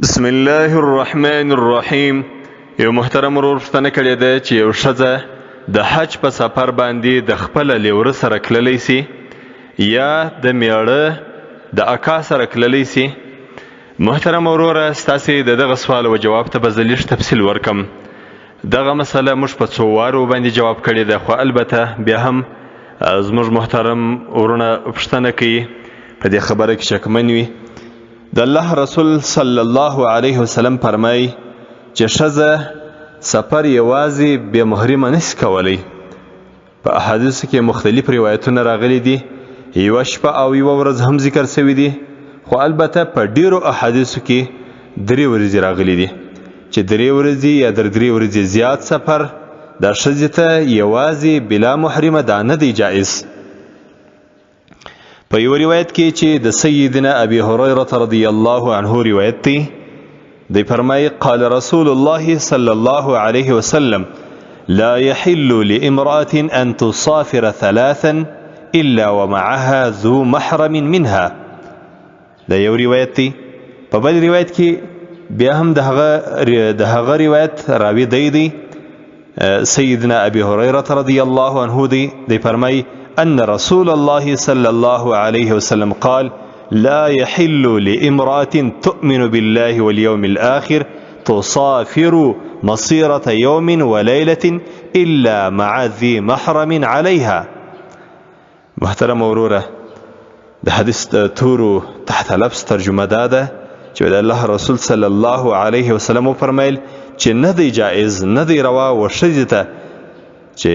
بسم الله الرحمن الرحیم. یو محترم ورور پوښتنه کړې ده چې یو ښځه د حج په سفر باندې د خپل لیوره سره تللی سي یا د میړه د اکا سره تللی سي. محترم وروره، ستاسې د دغه سوال او جواب ته به زه لږ تفصیل ورکم. دغه مسله موږ په څو وارو باندې جواب کړې ده، خو البته بیا هم زموږ محترم ورونه پوښتنه کوي په دې خبره کې شکمن وي. د الله رسول صلی الله علیه وسلم فرمایي چې ښځه سفر یوازې بې محرمه نشي کولی. په احادیثو کې مختلف روایتونه راغلي دي، یوه شپه او یوه ورځ هم ذکر شوي دي، خو البته په ډیرو احادیثو کې 3 ورځې راغلي دي چې 3 ورځې یا 3 ورځې زیات سفر د ښځې ته یوازې بلا محرمه دا نه دی جائز. په یو روایت کې چې د سیدنا ابي هريره رضی الله عنه روایت دی، دی فرمایي قال رسول الله صلى الله عليه وسلم لا يحل لامرأة أن تصافر 3 إلا ومعها ذو محرم منها. دا یو روایت دی. په بل روایت کې بیا هم د هغه روایت راوی دی سیدنا ابي هريره رضی الله عنه دی فرمایي أن رسول الله صلى الله عليه وسلم قال لا يحل لامرأة تؤمن بالله واليوم الآخر تصافر مصيرة يوم وليلة إلا مع ذي محرم عليها. محترم وروره، د حدیث تورو تحت لفظ ترجمه داده چې د الله رسول صلی الله علیه وسلم فرمایل چې نه دی جائز، نه دی روا و ښځې ته چې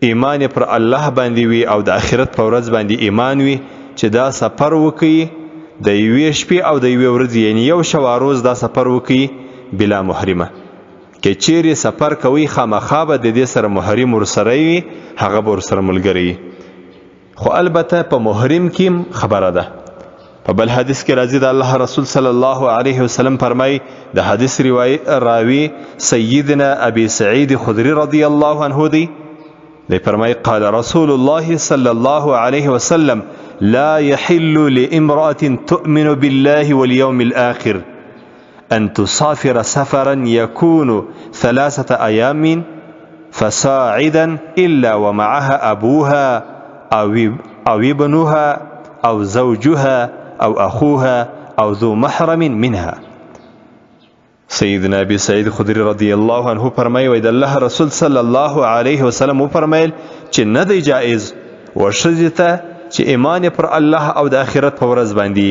ایمان پر الله باندې وي او د آخرت په ورځ باندې ایمان وي چې دا سفر وکړي د یوې شپې او د یوې ورځې، یعنی یو شوا روز دا سفر وکړي بلا محرمه. که چیرې سفر کوي خامخا به د دې سره محرم ورسره وي، هغه به ورسره ملګری وي، خو البته په محرم کې خبره ده. په بل حدیث کې راځي د الله رسول صلی الله علیه وسلم فرمایي، د حدیث راوی سیدنا ابي سعید خدری رضی الله عنه دی فرمایي قال رسول الله صلى الله عليه وسلم لا يحل لامرأة تؤمن بالله واليوم الآخر أن تسافر سفرا يكون 3 أيام فصاعدا إلا ومعها أبوها أو ابنها أو زوجها أو أخوها أو ذو محرم منها. سیدنا ابي سعید خدری رضی الله عنه فرمایي وای د الله رسول صلی الله علیه وسلم فرمایل چې نه دی جائز و ښځې ته چې ایمان پر الله او د آخرت په ورځ باندې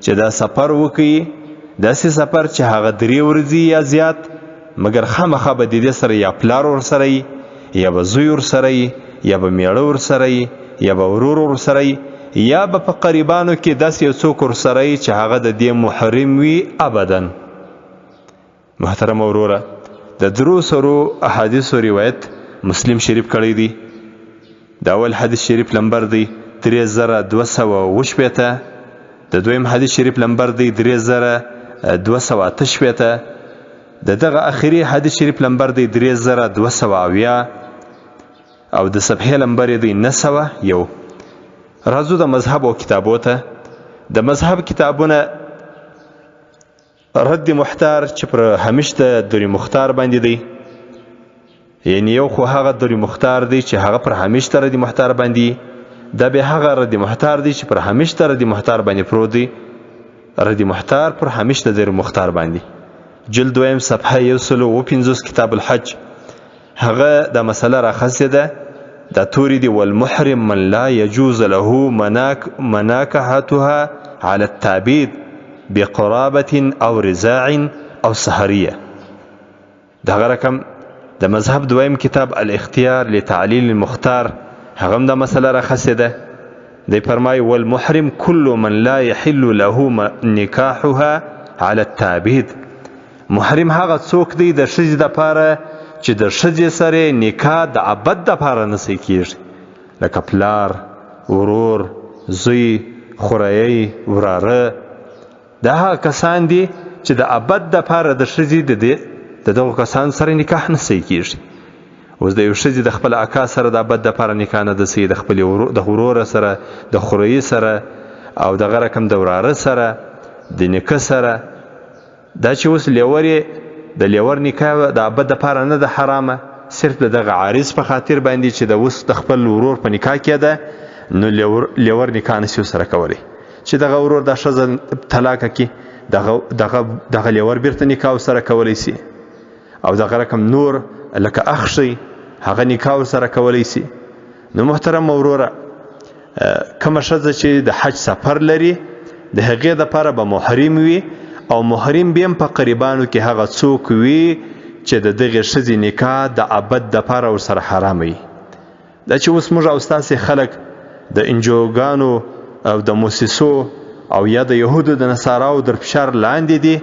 چې دا سفر وکړي، داسې سفر چې هغه 3 ورځې یا زیات، مګر خامخا به د دې سره یا پلار ورسره وي، یا به زوی ورسره وي، یا به میړه ورسره وي، یا به ورور ورسره وي، یا به په قریبانو کې داسې یو څوک ورسره وي چې هغه د دې محرم وي ابدا. محترم وروره، د 300 احادیثو روایت مسلم شریف کړی دی. د اول حدیث شریف نمبر دی 3280، د دویم حدیث شریف نمبر دی 3288، د دغه اخیری حدیث شریف نمبر دی 3270 او د صفحه نمبر دی 901. راځو د مذهب او کتابو ته. د مذهب کتابونه رد محتار چې پر همیشته دوری مختار باندې دی، یعنی یو خو هغه دوری مختار دی چې هغه پر همیشته رد محتار باندې، دا به هغه رد محتار دی چې پر همیشته رد محتار باندې پروت دی. رد محتار پر همیشته دوری مختار باندې جلد 2 صفحه 150 کتاب الحج هغه د مسله راخصه ده. دا توری دی والمحرم من لا يجوز له مناكحتها على التعبيد بقرابة أو رزاع أو سهرية. دغه رقم د مذهب 2 کتاب الاختیار لتعلیل المختار هغم دا مسله راخصه ده. دی فرمای والمحرم كل من لا يحل له نکاحها على التعبيد. محرم هغه څوک دی د ښځې دپاره چې د ښځې سره نکاح د ابد دپاره نسی کیږي، لکه پلار، ورور، زوی، خوریی، وراره. دا هغه کسان دي چې د ابد دپاره د ښځې د دغو کسان سره نکاح نسی کیږي. اوس د یو ښځې د خپل اکا سره د ابد دپاره نکاح نه دسی، د خپل د ورور سره، د خوریی سره او دغه رقم د وراره سره، د نیکه سره دا چې اوس لیور د لیور نکاح د ابد دپاره نه ده حرامه، صرف د دغه عارض په خاطر باندې چې د اوس د خپل ورور په نکاح کې ده، نو لیور نکاح نشي سره کولی چې دغه ورور د ښځه طلاق کړي، دغه لیور بیرته نکاح سره کولی سي، او دغه رقم نور لکه اخ شي هغه نکاح سره کولی سي. نو محترم وروره، کومه ښځه چې د حج سفر لري د هغې دپاره به محرم وي، او محرم بیا هم په قریبانو کې هغه څوک وي چې د دغې ښځې نکاح د ابد دپاره ورسره حرام وي. دا چې اوس موږ او ستاسې خلک د انجوګانو او د موسسو او یا د یهودو د نصاراو در فشار لاندې دي،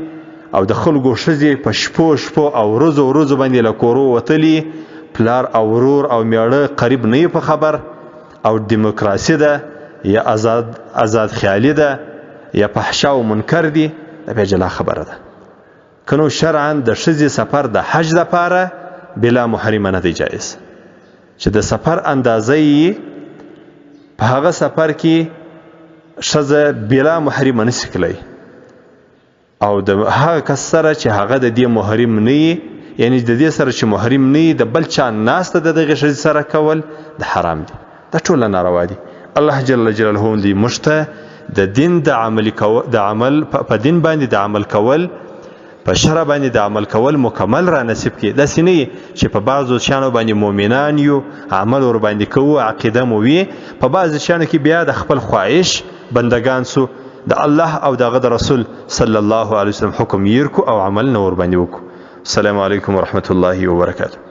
او د خلکو ښځې په شپو او ورځو باندې له کورو وتلي، پلار او ورور او میړه قریب نه په خبر، او دیموکراسي ده یا آزاد خیالي ده یا فحشا او منکر دي، دا بیا جلا خبره ده. که نو شرعا د ښځې سفر د حج دپاره بلا محرمه نه دی جایز، چې د سفر اندازه یې په هغه سفر کې ښځه بلا محرمه نشي کلی، او د هغه کس سره چې هغه د دې محرم نه وي، یعنی د دې سره چې محرم نه وي د بل چا ناسته د دغې ښځې سره کول د حرام دي، دا ټوله ناروا دي. الله جل جلاله دې موږ ته د دین د عمل په دین باندې د عمل کول، په شرع باندې د عمل کول مکمل را نصیب کړي. داسې نه چې په بعضو شیانو باندې مؤمنان یو، عمل ور باندې کوو، عقیده مو وي، په بعضو شیانو کې بیا د خپل خواهش بندگان سو، د الله او د رسول صلی الله علیه وسلم حکم یې کو او عمل نه ور باندې وکړو. السلام علیکم ورحمت الله وبرکاته.